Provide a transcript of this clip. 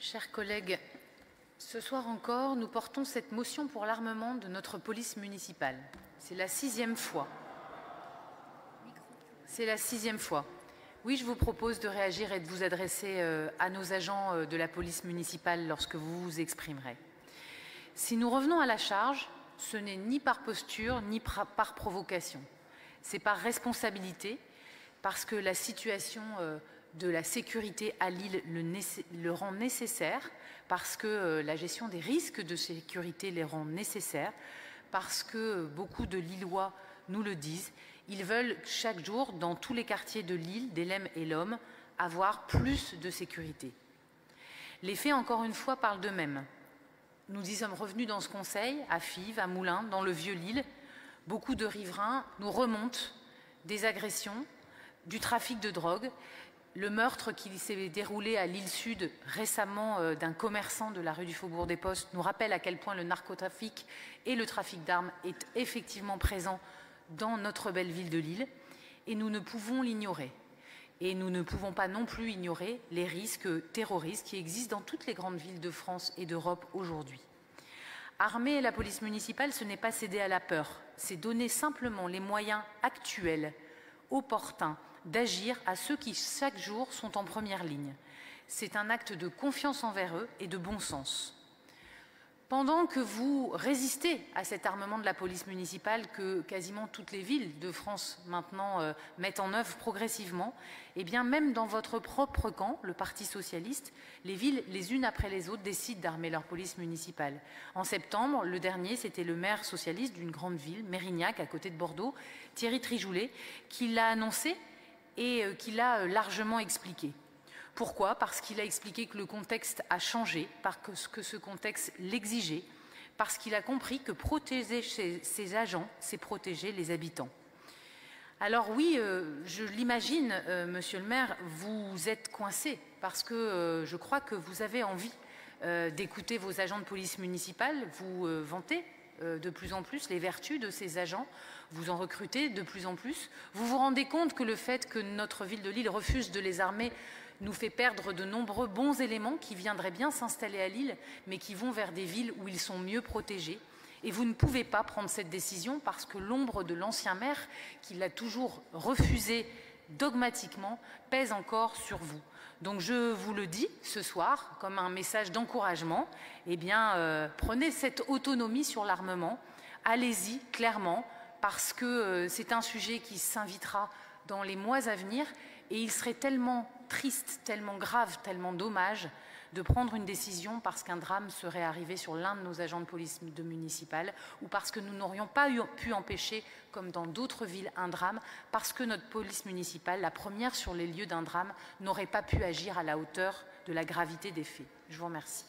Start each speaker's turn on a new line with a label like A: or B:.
A: Chers collègues, ce soir encore, nous portons cette motion pour l'armement de notre police municipale. C'est la 6e fois. C'est la 6e fois. Oui, je vous propose de réagir et de vous adresser à nos agents de la police municipale lorsque vous vous exprimerez. Si nous revenons à la charge, ce n'est ni par posture, ni par provocation. C'est par responsabilité, parce que la situation de la sécurité à Lille le rend nécessaire, parce que la gestion des risques de sécurité les rend nécessaires, parce que beaucoup de Lillois nous le disent. Ils veulent chaque jour, dans tous les quartiers de Lille, d'Helem et l'Homme, avoir plus de sécurité. Les faits, encore une fois, parlent d'eux-mêmes. Nous y sommes revenus dans ce conseil, à Fives, à Moulins, dans le Vieux-Lille. Beaucoup de riverains nous remontent des agressions, du trafic de drogue, le meurtre qui s'est déroulé à Lille Sud récemment d'un commerçant de la rue du Faubourg des Postes nous rappelle à quel point le narcotrafic et le trafic d'armes est effectivement présent dans notre belle ville de Lille, et nous ne pouvons l'ignorer. Et nous ne pouvons pas non plus ignorer les risques terroristes qui existent dans toutes les grandes villes de France et d'Europe aujourd'hui. Armer la police municipale, ce n'est pas céder à la peur, c'est donner simplement les moyens actuels, opportuns, d'agir à ceux qui, chaque jour, sont en première ligne. C'est un acte de confiance envers eux et de bon sens. Pendant que vous résistez à cet armement de la police municipale que quasiment toutes les villes de France maintenant mettent en œuvre progressivement, eh bien même dans votre propre camp, le Parti socialiste, les villes, les unes après les autres, décident d'armer leur police municipale. En septembre, le dernier, c'était le maire socialiste d'une grande ville, Mérignac, à côté de Bordeaux, Thierry Trigoulet, qui l'a annoncé et qui l'a largement expliqué. Pourquoi? Parce qu'il a expliqué que le contexte a changé, parce que ce contexte l'exigeait, parce qu'il a compris que protéger ses agents, c'est protéger les habitants. Alors oui, je l'imagine, monsieur le maire, vous êtes coincé, parce que je crois que vous avez envie d'écouter vos agents de police municipale, vous vantez de plus en plus les vertus de ces agents, vous en recrutez de plus en plus. Vous vous rendez compte que le fait que notre ville de Lille refuse de les armer nous fait perdre de nombreux bons éléments qui viendraient bien s'installer à Lille, mais qui vont vers des villes où ils sont mieux protégés. Et vous ne pouvez pas prendre cette décision parce que l'ombre de l'ancien maire, qui l'a toujours refusé dogmatiquement, pèse encore sur vous. Donc je vous le dis ce soir comme un message d'encouragement, eh bien prenez cette autonomie sur l'armement, allez-y clairement, parce que c'est un sujet qui s'invitera dans les mois à venir et il serait tellement triste, tellement grave, tellement dommage de prendre une décision parce qu'un drame serait arrivé sur l'un de nos agents de police municipale ou parce que nous n'aurions pas pu empêcher, comme dans d'autres villes, un drame, parce que notre police municipale, la première sur les lieux d'un drame, n'aurait pas pu agir à la hauteur de la gravité des faits. Je vous remercie.